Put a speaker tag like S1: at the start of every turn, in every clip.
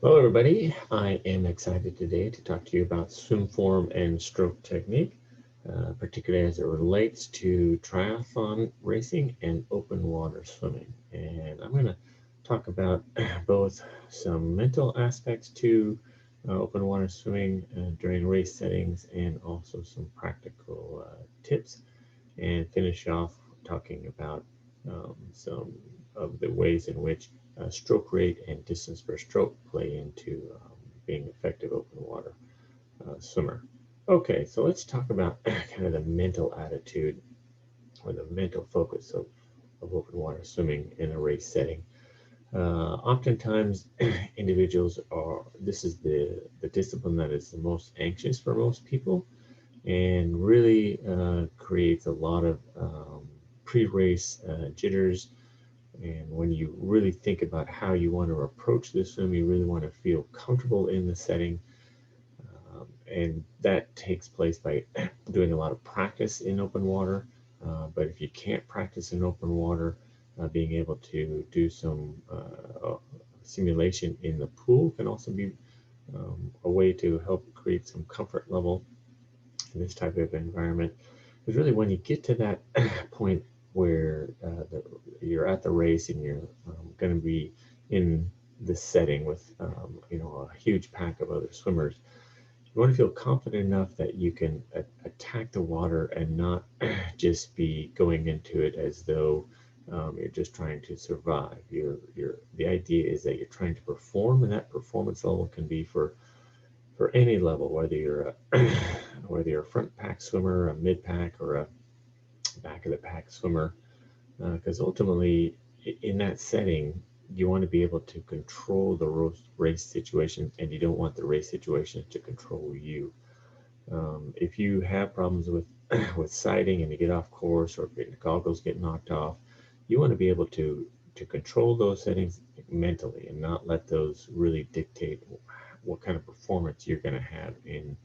S1: Hello, everybody. I am excited today to talk to you about swim form and stroke technique, particularly as it relates to triathlon racing and open water swimming. And I'm going to talk about both some mental aspects to open water swimming during race settings and also some practical tips, and finish off talking about some of the ways in which stroke rate and distance per stroke play into being effective open water swimmer. Okay, so let's talk about kind of the mental attitude or the mental focus of open water swimming in a race setting. Oftentimes, individuals are, this is the discipline that is the most anxious for most people, and really creates a lot of pre-race jitters. And when you really think about how you want to approach this swim, you really want to feel comfortable in the setting. And that takes place by doing a lot of practice in open water. But if you can't practice in open water, being able to do some simulation in the pool can also be a way to help create some comfort level in this type of environment. Because really, when you get to that point where you're at the race and you're going to be in this setting with a huge pack of other swimmers, you want to feel confident enough that you can attack the water and not just be going into it as though you're just trying to survive. The idea is that you're trying to perform, and that performance level can be for any level, whether you're a whether you're a front pack swimmer, a mid pack, or a back of the pack swimmer, because ultimately in that setting you want to be able to control the race situation, and you don't want the race situation to control you. If you have problems with with sighting and you get off course, or if your goggles get knocked off, you want to be able to control those settings mentally and not let those really dictate what kind of performance you're going to have in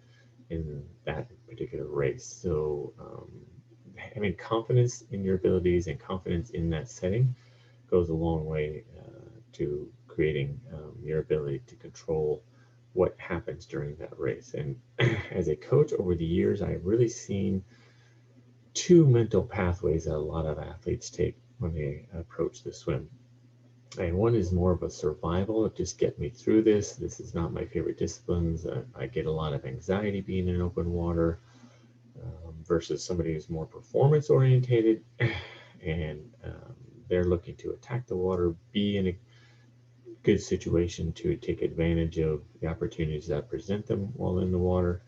S1: that particular race. So having confidence in your abilities and confidence in that setting goes a long way to creating your ability to control what happens during that race. And as a coach over the years, I've really seen two mental pathways that a lot of athletes take when they approach the swim. And one is more of a survival of just get me through this. This is not my favorite disciplines. I get a lot of anxiety being in open water, versus somebody who's more performance orientated and they're looking to attack the water, be in a good situation to take advantage of the opportunities that present them while in the water.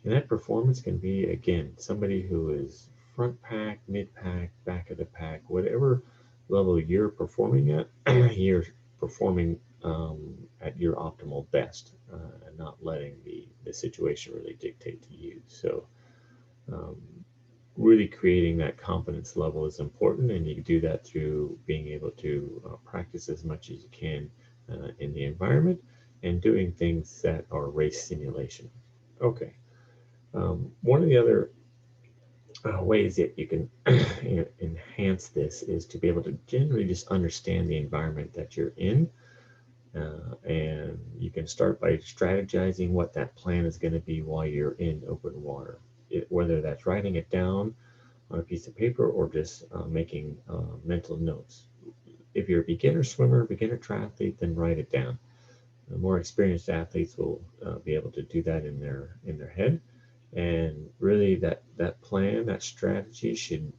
S1: And that performance can be, again, somebody who is front pack, mid pack, back of the pack, whatever level you're performing at, you're performing at your optimal best, and not letting the situation really dictate to you. So, um, really creating that confidence level is important, and you do that through being able to practice as much as you can in the environment and doing things that are race simulation. Okay. One of the other ways that you can enhance this is to be able to generally just understand the environment that you're in. And you can start by strategizing what that plan is going to be while you're in open water, whether that's writing it down on a piece of paper or just making mental notes. If you're a beginner swimmer, beginner triathlete, then write it down. The more experienced athletes will be able to do that in their head, and really that plan, that strategy should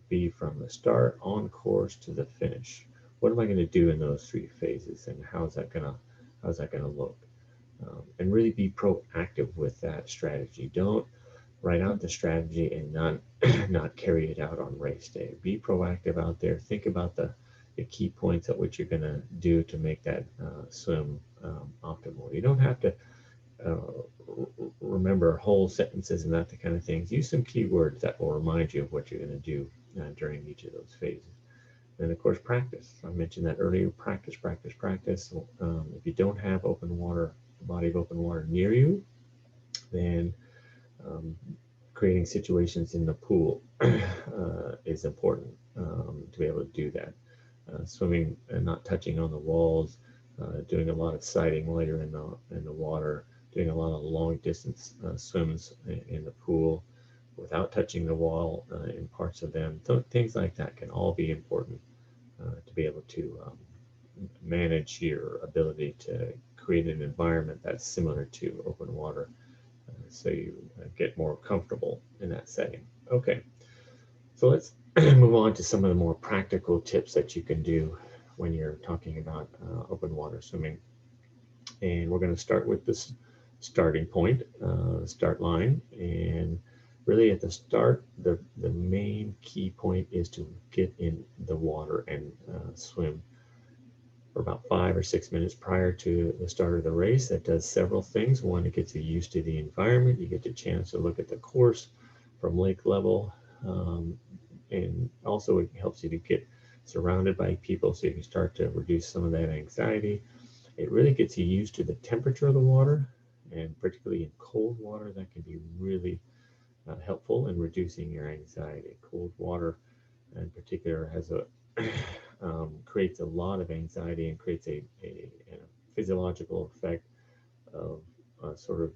S1: be from the start on course to the finish. What am I going to do in those three phases, and how's that gonna look? And really be proactive with that strategy. Don't write out the strategy and not not carry it out on race day. Be proactive out there. Think about the key points at which you're going to do to make that swim optimal. You don't have to remember whole sentences and that kind of things. Use some keywords that will remind you of what you're going to do during each of those phases. And of course, practice. I mentioned that earlier. Practice, practice, practice. If you don't have open water, a body of open water near you, then um, creating situations in the pool is important to be able to do that. Swimming and not touching on the walls, doing a lot of sighting while you're in the water, doing a lot of long distance swims in the pool without touching the wall in parts of them. Things like that can all be important to be able to manage your ability to create an environment that's similar to open water, so you get more comfortable in that setting. Okay, so let's move on to some of the more practical tips that you can do when you're talking about open water swimming. And we're going to start with this starting point, start line. And really at the start, the main key point is to get in the water and swim for about 5 or 6 minutes prior to the start of the race. That does several things. One, it gets you used to the environment. You get the chance to look at the course from lake level. And also it helps you to get surrounded by people so you can start to reduce some of that anxiety. It really gets you used to the temperature of the water, and particularly in cold water, that can be really helpful in reducing your anxiety. Cold water in particular has a creates a lot of anxiety and creates a physiological effect of sort of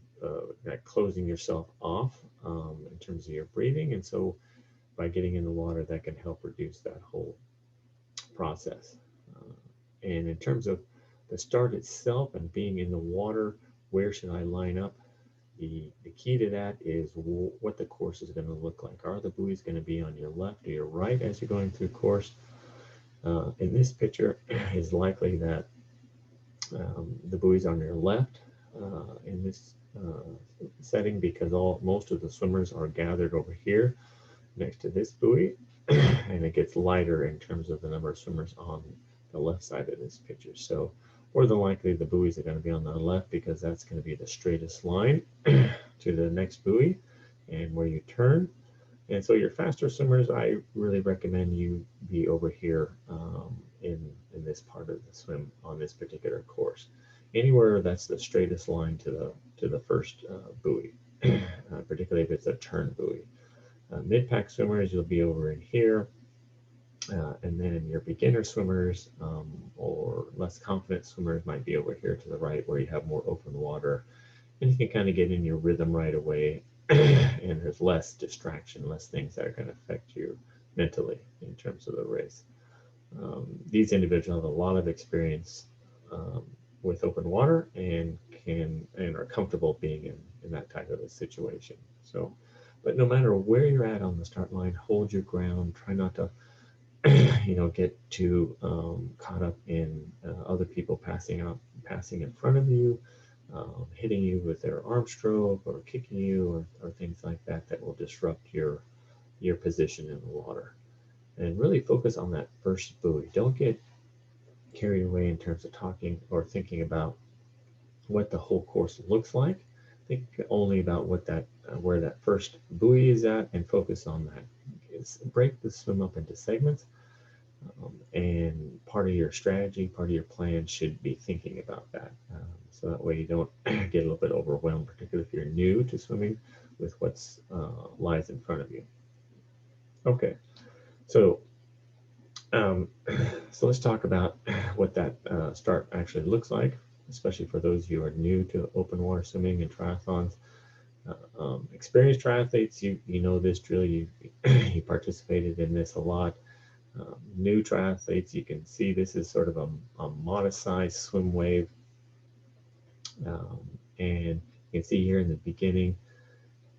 S1: that closing yourself off in terms of your breathing. And so by getting in the water, that can help reduce that whole process. And in terms of the start itself and being in the water, where should I line up? The key to that is what the course is going to look like. Are the buoys going to be on your left or your right as you're going through course? In this picture, is likely that the buoys on your left in this setting, because most of the swimmers are gathered over here next to this buoy, and it gets lighter in terms of the number of swimmers on the left side of this picture. So more than likely the buoys are going to be on the left, because that's going to be the straightest line to the next buoy and where you turn. And so your faster swimmers, I really recommend you be over here in this part of the swim on this particular course. Anywhere that's the straightest line to the first buoy, particularly if it's a turn buoy. Mid-pack swimmers, you'll be over in here. And then your beginner swimmers or less confident swimmers might be over here to the right, where you have more open water. And you can kind of get in your rhythm right away. And there's less distraction, less things that are going to affect you mentally in terms of the race. These individuals have a lot of experience with open water and are comfortable being in that type of a situation. So, but no matter where you're at on the start line, hold your ground. Try not to get too caught up in other people passing in front of you, hitting you with their arm stroke or kicking you or things like that that will disrupt your position in the water. And really focus on that first buoy. Don't get carried away in terms of talking or thinking about what the whole course looks like. Think only about where that first buoy is at, and focus on that. Break the swim up into segments. And part of your strategy, part of your plan should be thinking about that. So that way you don't get a little bit overwhelmed, particularly if you're new to swimming, with what's lies in front of you. Okay, so so let's talk about what that start actually looks like, especially for those of you who are new to open water swimming and triathlons. Experienced triathletes, you know this drill, you participated in this a lot. New triathletes, you can see this is sort of a modest sized swim wave. And you can see here in the beginning,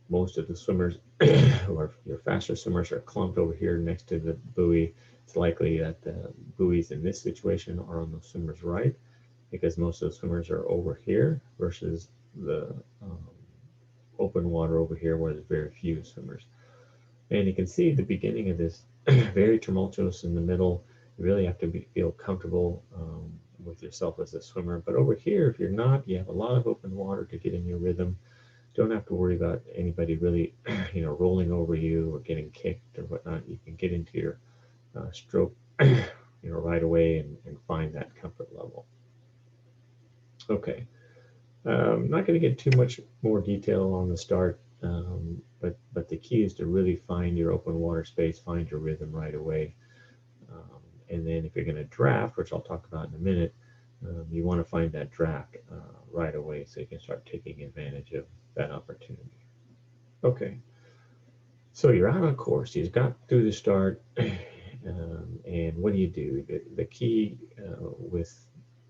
S1: most of the swimmers who are your faster swimmers are clumped over here next to the buoy. It's likely that the buoys in this situation are on the swimmer's right, because most of the swimmers are over here versus the open water over here where there's very few swimmers. And you can see the beginning of this very tumultuous in the middle. You really have to feel comfortable with yourself as a swimmer. But over here, if you're not, you have a lot of open water to get in your rhythm. Don't have to worry about anybody really, rolling over you or getting kicked or whatnot. You can get into your stroke, right away and find that comfort level. Okay, I'm not going to get too much more detail on the start, but the key is to really find your open water space, find your rhythm right away. And then if you're going to draft, which I'll talk about in a minute, you want to find that draft right away so you can start taking advantage of that opportunity. Okay, so you're out on course. You've got through the start, and what do you do? The key with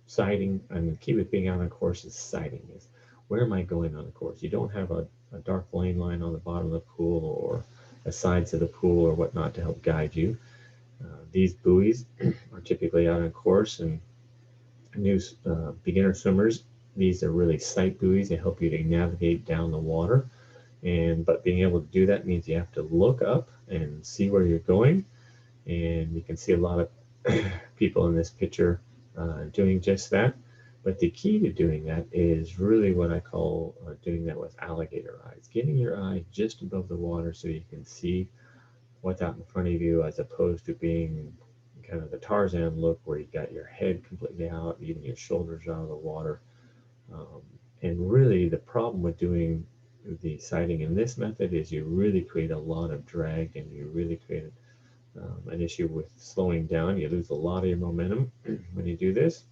S1: sighting, and the key with being out on course is sighting. Is where am I going on the course? You don't have a dark lane line on the bottom of the pool or the sides of the pool or whatnot to help guide you. These buoys are typically out on course, and new beginner swimmers, these are really sight buoys. They help you to navigate down the water. But being able to do that means you have to look up and see where you're going. And you can see a lot of people in this picture doing just that. But the key to doing that is really what I call doing that with alligator eyes, getting your eye just above the water so you can see what's out in front of you, as opposed to being kind of the Tarzan look where you got your head completely out, even your shoulders out of the water. Um, and really, the problem with doing the sighting in this method is you really create a lot of drag, and you really create an issue with slowing down. You lose a lot of your momentum when you do this.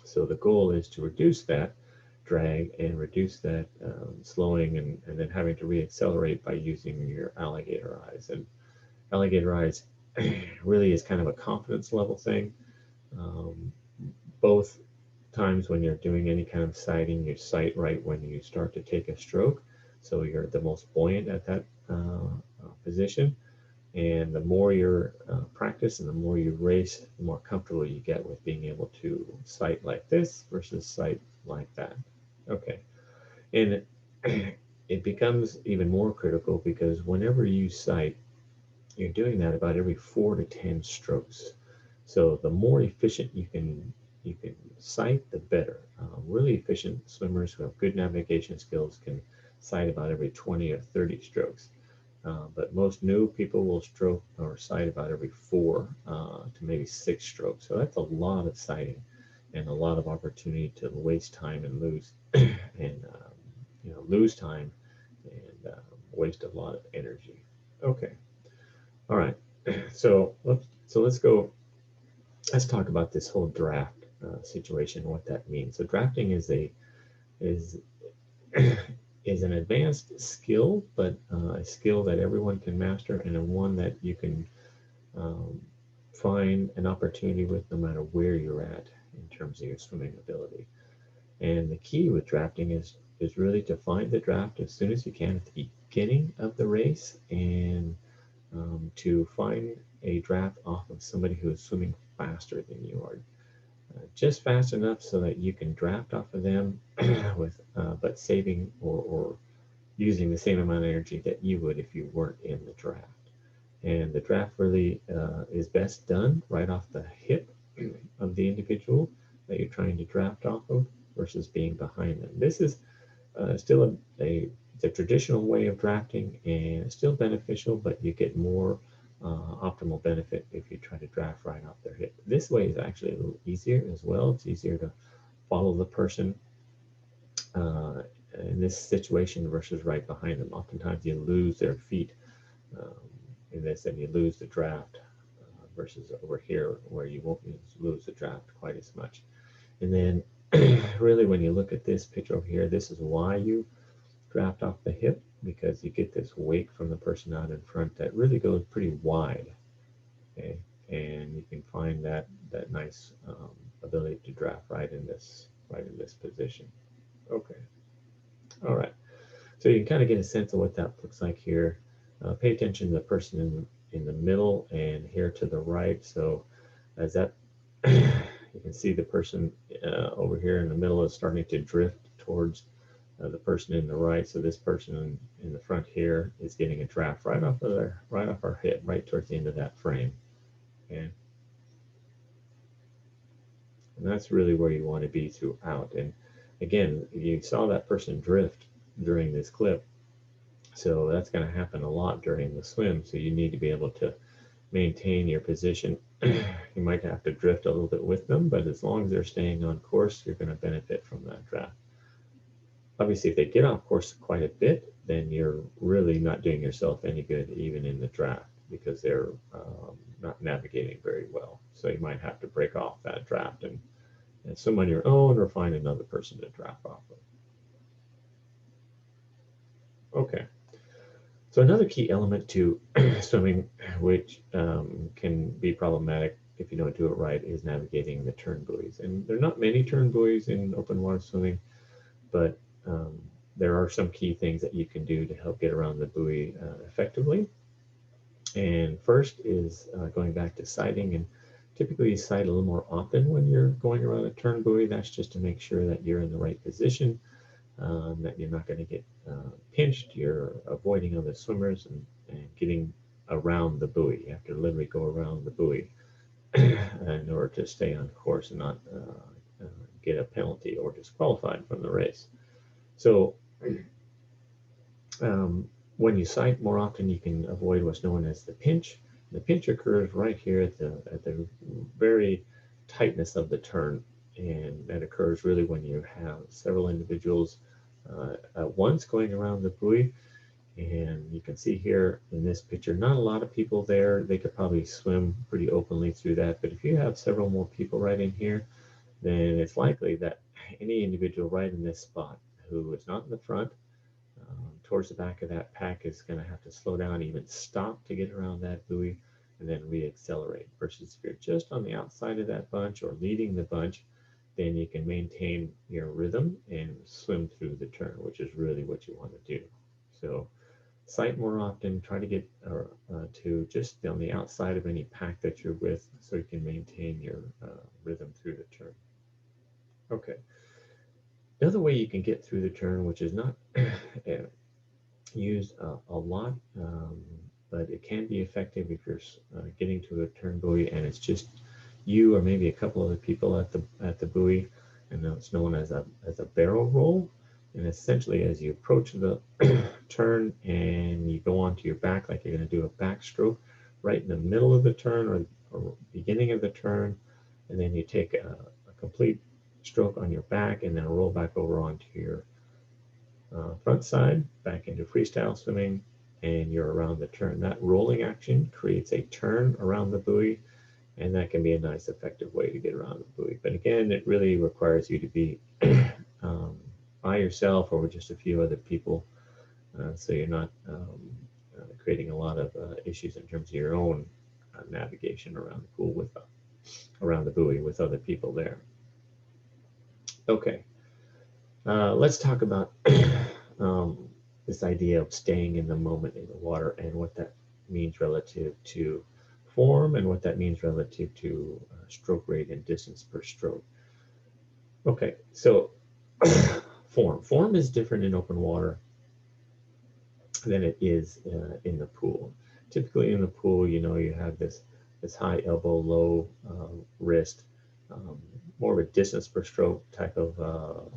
S1: So the goal is to reduce that drag and reduce that slowing, and then having to reaccelerate by using your alligator eyes. And alligator eyes really is kind of a confidence level thing. Um, Both times when you're doing any kind of sighting, you sight right when you start to take a stroke. So you're the most buoyant at that position. And the more you practice and the more you race, the more comfortable you get with being able to sight like this versus sight like that. Okay. And it becomes even more critical because whenever you sight, you're doing that about every 4 to 10 strokes. So the more efficient you can sight, the better. Really efficient swimmers who have good navigation skills can sight about every 20 or 30 strokes. But most new people will stroke or sight about every 4 to maybe 6 strokes. So that's a lot of sighting and a lot of opportunity to waste time and lose and lose time and waste a lot of energy. Okay, all right. So let's go. Let's talk about this whole draft situation, what that means. So drafting is is an advanced skill, but a skill that everyone can master, and a one that you can um, find an opportunity with no matter where you're at in terms of your swimming ability. And the key with drafting is really to find the draft as soon as you can at the beginning of the race, and to find a draft off of somebody who is swimming faster than you are, just fast enough so that you can draft off of them with but saving or using the same amount of energy that you would if you weren't in the draft. And the draft really is best done right off the hip of the individual that you're trying to draft off of versus being behind them. This is still it's a traditional way of drafting, and it's still beneficial, but you get more optimal benefit if you try to draft right off their hip. This way is actually a little easier as well. It's easier to follow the person uh, in this situation versus right behind them. Oftentimes you lose their feet um, in this, and you lose the draft versus over here where you won't lose the draft quite as much. And then really when you look at this picture over here, this is why you draft off the hip, because you get this wake from the person out in front that really goes pretty wide. Okay, and you can find that nice ability to draft right in this position. Okay, all right. So you can kind of get a sense of what that looks like here. Pay attention to the person in the middle and here to the right. So as that you can see the person over here in the middle is starting to drift towards the person in the right. So this person in the front here is getting a draft right off our hip, right towards the end of that frame. Okay, and that's really where you want to be throughout. And again, you saw that person drift during this clip, so that's going to happen a lot during the swim. So you need to be able to maintain your position. You might have to drift a little bit with them, but as long as they're staying on course, you're going to benefit from that draft. Obviously, if they get off course quite a bit, then you're really not doing yourself any good, even in the draft, because they're not navigating very well. So you might have to break off that draft swim on your own or find another person to drop off with. Okay. So another key element to swimming, which can be problematic if you don't do it right, is navigating the turn buoys. And there are not many turn buoys in open water swimming, but there are some key things that you can do to help get around the buoy effectively. And first is going back to sighting, and typically you sight a little more often when you're going around a turn buoy. That's just to make sure that you're in the right position, that you're not going to get pinched, you're avoiding other swimmers and getting around the buoy. You have to literally go around the buoy in order to stay on course and not get a penalty or disqualified from the race. So when you sight more often, you can avoid what's known as the pinch. The pinch occurs right here at the very tightness of the turn, and that occurs really when you have several individuals at once going around the buoy. And you can see here in this picture, not a lot of people there. They could probably swim pretty openly through that. But if you have several more people right in here, then it's likely that any individual right in this spot who is not in the front, towards the back of that pack, is going to have to slow down, even stop to get around that buoy, and then re-accelerate. Versus if you're just on the outside of that bunch or leading the bunch, then you can maintain your rhythm and swim through the turn, which is really what you want to do. So sight more often, try to get to just on the outside of any pack that you're with so you can maintain your rhythm through the turn. Okay. Another way you can get through the turn, which is not used a lot, but it can be effective if you're getting to a turn buoy and it's just you or maybe a couple other people at the buoy, and it's known as a barrel roll. And essentially, as you approach the turn and you go onto your back, like you're going to do a backstroke right in the middle of the turn or beginning of the turn, and then you take a complete stroke on your back and then roll back over onto your front side, back into freestyle swimming, and you're around the turn. That rolling action creates a turn around the buoy, and that can be a nice, effective way to get around the buoy. But again, it really requires you to be by yourself or with just a few other people, so you're not creating a lot of issues in terms of your own navigation around the pool with around the buoy with other people there. Okay, let's talk about this idea of staying in the moment in the water and what that means relative to form and what that means relative to stroke rate and distance per stroke. Okay, so form is different in open water than it is in the pool. Typically in the pool, you know, you have this high elbow, low wrist, more of a distance per stroke type of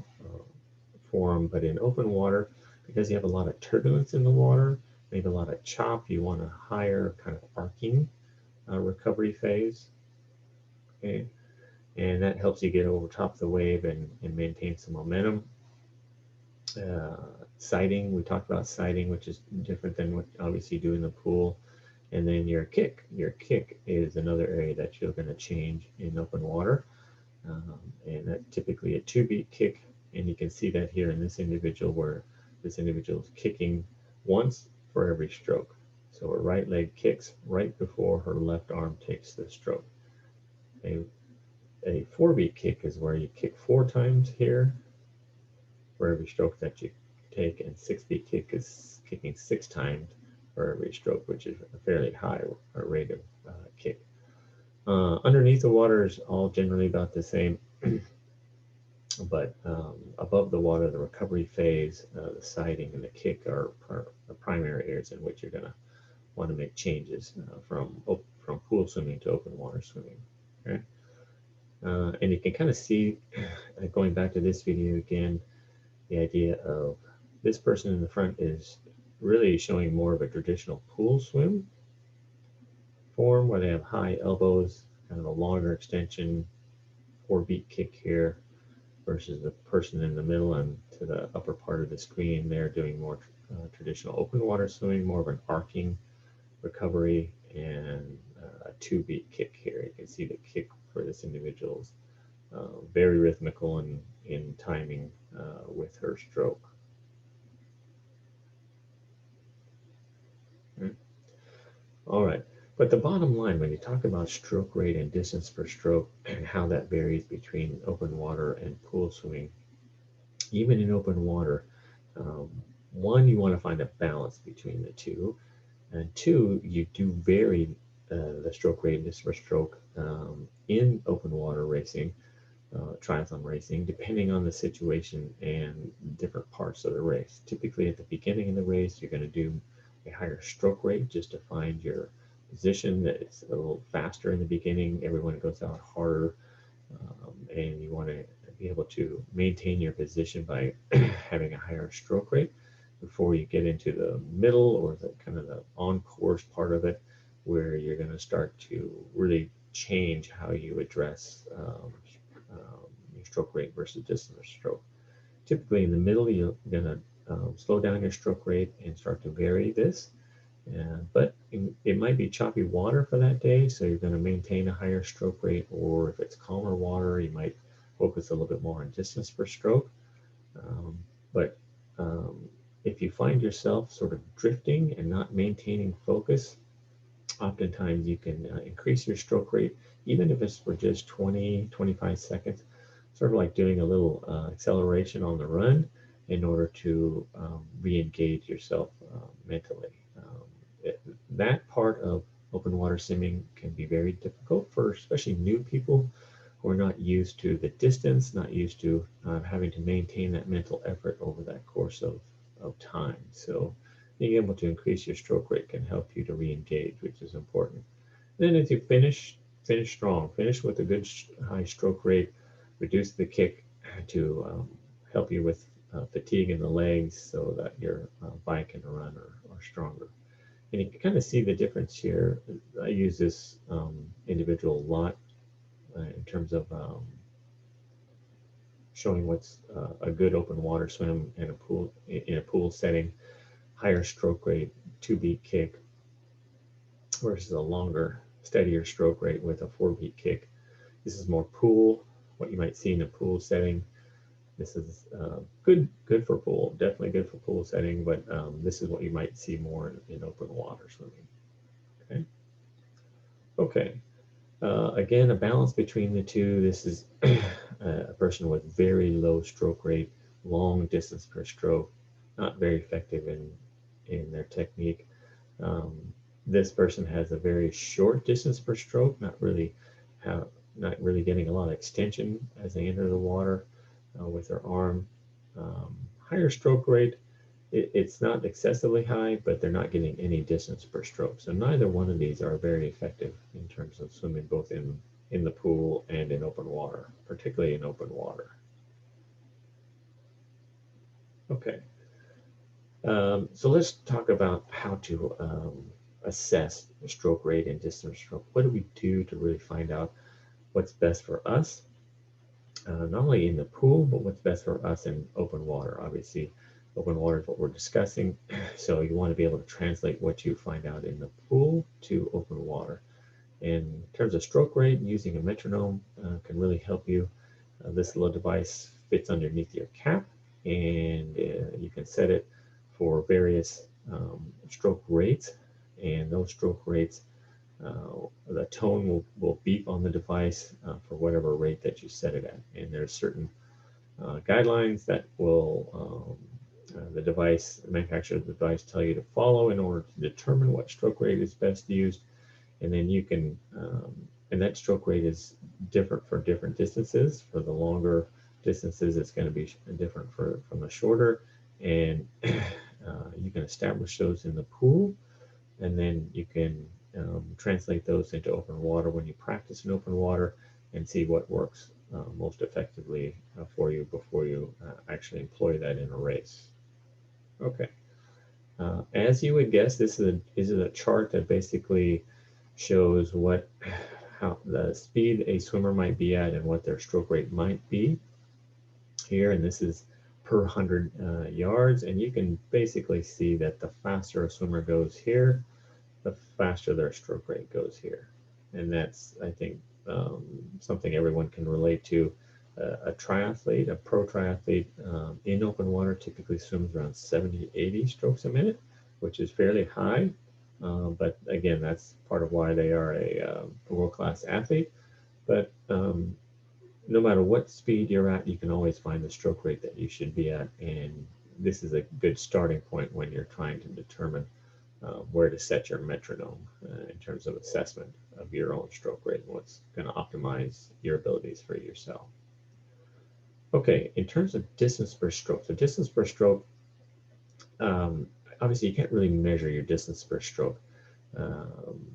S1: form. But in open water, because you have a lot of turbulence in the water, maybe a lot of chop, you want a higher kind of arcing recovery phase. Okay, and that helps you get over top of the wave and maintain some momentum. Sighting, we talked about sighting, which is different than what obviously you do in the pool. And then your kick is another area that you're going to change in open water, and that's typically a 2-beat kick. And you can see that here in this individual, where this individual is kicking once for every stroke. So her right leg kicks right before her left arm takes the stroke. A 4-beat kick is where you kick 4 times here for every stroke that you take, and 6-beat kick is kicking 6 times for every stroke, which is a fairly high rate of kick. Underneath the water is all generally about the same, but above the water, the recovery phase, the sighting, and the kick are the primary areas in which you're going to want to make changes from pool swimming to open water swimming. Okay? And you can kind of see, going back to this video again, the idea of this person in the front is really showing more of a traditional pool swim form, where they have high elbows, kind of a longer extension, 4-beat kick here, versus the person in the middle and to the upper part of the screen, they're doing more traditional open water swimming, more of an arcing recovery, and a 2-beat kick here. You can see the kick for this individual is very rhythmical in timing with her stroke. Mm. All right. But the bottom line, when you talk about stroke rate and distance per stroke and how that varies between open water and pool swimming, even in open water, um, one, you want to find a balance between the two. And two, you do vary the stroke rate and distance per stroke in open water racing, triathlon racing, depending on the situation and different parts of the race. Typically, at the beginning of the race, you're going to do a higher stroke rate just to find your position. That it's a little faster in the beginning. Everyone goes out harder, and you want to be able to maintain your position by having a higher stroke rate before you get into the middle or the kind of the on course part of it, where you're going to start to really change how you address your stroke rate versus distance stroke. Typically in the middle, you're going to slow down your stroke rate and start to vary this. But it might be choppy water for that day, so you're going to maintain a higher stroke rate, or if it's calmer water, you might focus a little bit more on distance per stroke. Um, but if you find yourself sort of drifting and not maintaining focus, oftentimes you can increase your stroke rate, even if it's for just 20, 25 seconds, sort of like doing a little acceleration on the run in order to re-engage yourself mentally. That part of open water swimming can be very difficult for especially new people who are not used to the distance, not used to having to maintain that mental effort over that course of time. So being able to increase your stroke rate can help you to re-engage, which is important. Then as you finish strong, finish with a good high stroke rate, reduce the kick to help you with fatigue in the legs so that your bike and run are stronger. And you can kind of see the difference here. I use this individual a lot in terms of showing what's a good open water swim in a pool setting, higher stroke rate, 2-beat kick versus a longer, steadier stroke rate with a 4-beat kick. This is more pool, what you might see in a pool setting. This is good for pool, definitely good for pool setting, but this is what you might see more in open water swimming. Okay. Okay. Again, a balance between the two. This is a person with very low stroke rate, long distance per stroke, not very effective in their technique. This person has a very short distance per stroke, not really getting a lot of extension as they enter the water with their arm. Higher stroke rate, it's not excessively high, but they're not getting any distance per stroke. So neither one of these are very effective in terms of swimming both in the pool and in open water, particularly in open water. Okay, so let's talk about how to assess stroke rate and distance stroke. What do we do to really find out what's best for us, not only in the pool, but what's best for us in open water? Obviously, open water is what we're discussing, so you want to be able to translate what you find out in the pool to open water. In terms of stroke rate, using a metronome can really help you. This little device fits underneath your cap, and you can set it for various stroke rates, and those stroke rates, the tone will beep on the device for whatever rate that you set it at. And there's certain guidelines that will the manufacturer of the device tell you to follow in order to determine what stroke rate is best used. And then you can, and that stroke rate is different for different distances. For the longer distances, it's going to be different from the shorter. And you can establish those in the pool, and then you can translate those into open water when you practice in open water and see what works most effectively for you before you actually employ that in a race. Okay. As you would guess, this is a chart that basically shows how the speed a swimmer might be at and what their stroke rate might be here. And this is per 100 yards. And you can basically see that the faster a swimmer goes here, the faster their stroke rate goes here. And that's, I think, something everyone can relate to. A triathlete, a pro triathlete in open water typically swims around 70, 80 strokes a minute, which is fairly high. But again, that's part of why they are a world-class athlete. But no matter what speed you're at, you can always find the stroke rate that you should be at. And this is a good starting point when you're trying to determine where to set your metronome in terms of assessment of your own stroke rate and what's going to optimize your abilities for yourself. Okay, in terms of distance per stroke, so distance per stroke, obviously you can't really measure your distance per stroke.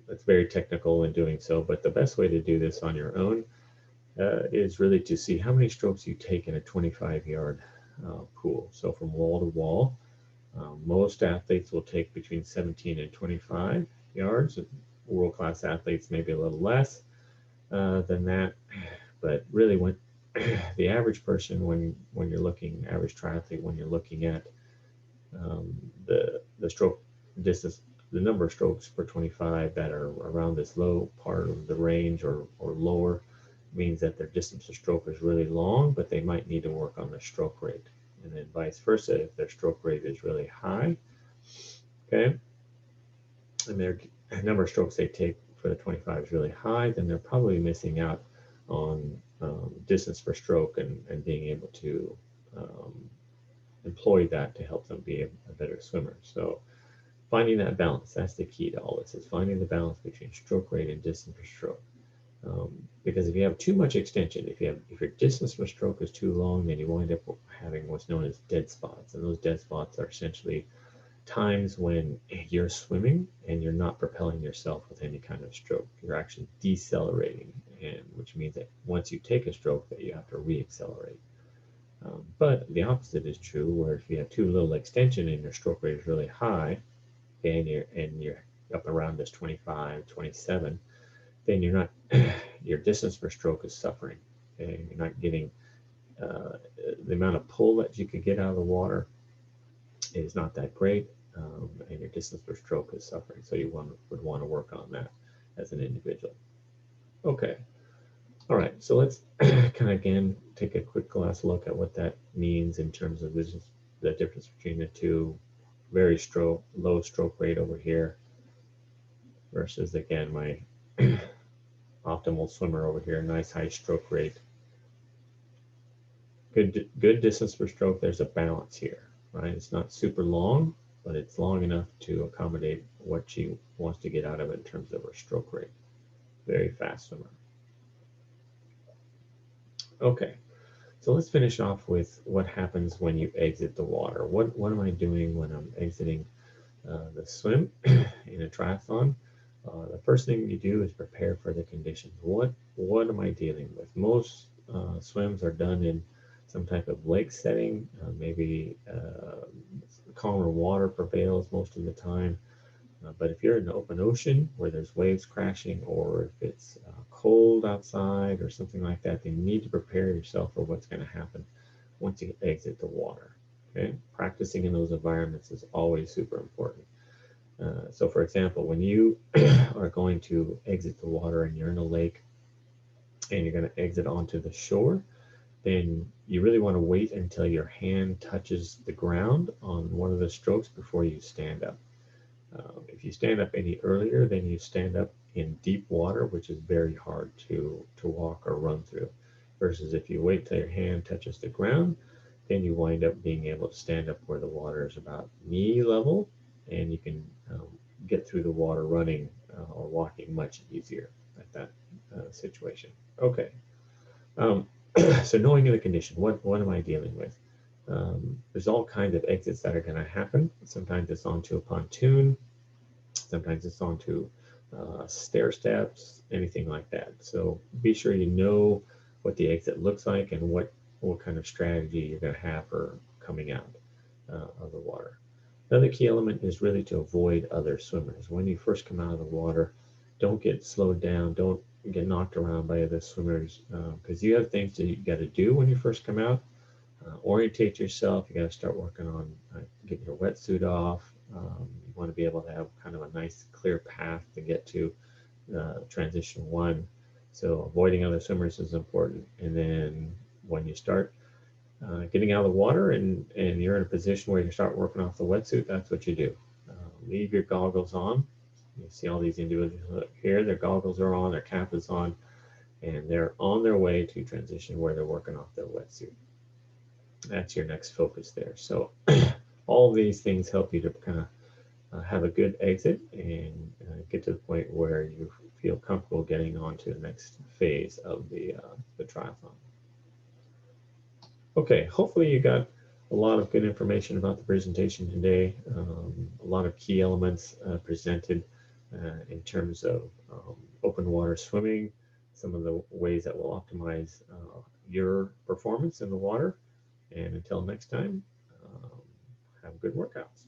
S1: It's very technical in doing so, but the best way to do this on your own is really to see how many strokes you take in a 25-yard pool. So from wall to wall, most athletes will take between 17 and 25 yards. World-class athletes maybe a little less than that, but really when the average person, when you're looking, average triathlete, when you're looking at the stroke distance, the number of strokes per 25 that are around this low part of the range or lower, means that their distance to stroke is really long, but they might need to work on their stroke rate. And then vice versa, if their stroke rate is really high, okay, and their number of strokes they take for the 25 is really high, then they're probably missing out on distance per stroke and being able to employ that to help them be a better swimmer. So finding that balance, that's the key to all this, is finding the balance between stroke rate and distance per stroke. Because if you have too much extension, if your distance per stroke is too long, then you wind up having what's known as dead spots. And those dead spots are essentially times when you're swimming and you're not propelling yourself with any kind of stroke. You're actually decelerating, and which means that once you take a stroke, that you have to re-accelerate. But the opposite is true, where if you have too little extension and your stroke rate is really high, and you're up around this 25, 27, then you're not, your distance per stroke is suffering. Okay? You're not getting the amount of pull that you could get out of the water is not that great, and your distance per stroke is suffering. So you would want to work on that as an individual. Okay. All right. So let's kind of again take a quick last look at what that means in terms of the difference between the two. Very low stroke rate over here versus again my optimal swimmer over here, nice high stroke rate. Good distance per stroke. There's a balance here, right? It's not super long, but it's long enough to accommodate what she wants to get out of it in terms of her stroke rate. Very fast swimmer. Okay, so let's finish off with what happens when you exit the water. What am I doing when I'm exiting the swim in a triathlon? The first thing you do is prepare for the conditions. What am I dealing with? Most swims are done in some type of lake setting. Maybe calmer water prevails most of the time. But if you're in the open ocean where there's waves crashing, or if it's cold outside or something like that, then you need to prepare yourself for what's going to happen once you exit the water. Okay, practicing in those environments is always super important. So for example, when you are going to exit the water and you're in a lake and you're going to exit onto the shore, then you really want to wait until your hand touches the ground on one of the strokes before you stand up. If you stand up any earlier, then you stand up in deep water, which is very hard to walk or run through. Versus if you wait till your hand touches the ground, then you wind up being able to stand up where the water is about knee level, and you can get through the water running or walking much easier at that situation. Okay. So knowing the condition, what am I dealing with? There's all kinds of exits that are going to happen. Sometimes it's onto a pontoon, sometimes it's onto stair steps, anything like that. So be sure you know what the exit looks like and what kind of strategy you're going to have for coming out of the water. Another key element is really to avoid other swimmers. When you first come out of the water, don't get slowed down, don't get knocked around by other swimmers, because you have things that you got to do when you first come out. Orientate yourself. You got to start working on getting your wetsuit off. You want to be able to have kind of a nice clear path to get to transition one. So avoiding other swimmers is important. And then when you start getting out of the water and you're in a position where you start working off the wetsuit, that's what you do. Leave your goggles on. You see all these individuals here, their goggles are on, their cap is on, and they're on their way to transition where they're working off their wetsuit. That's your next focus there. So all of these things help you to kind of have a good exit and get to the point where you feel comfortable getting on to the next phase of the triathlon. Okay, hopefully you got a lot of good information about the presentation today. A lot of key elements presented in terms of open water swimming, some of the ways that will optimize your performance in the water. And until next time, have good workouts.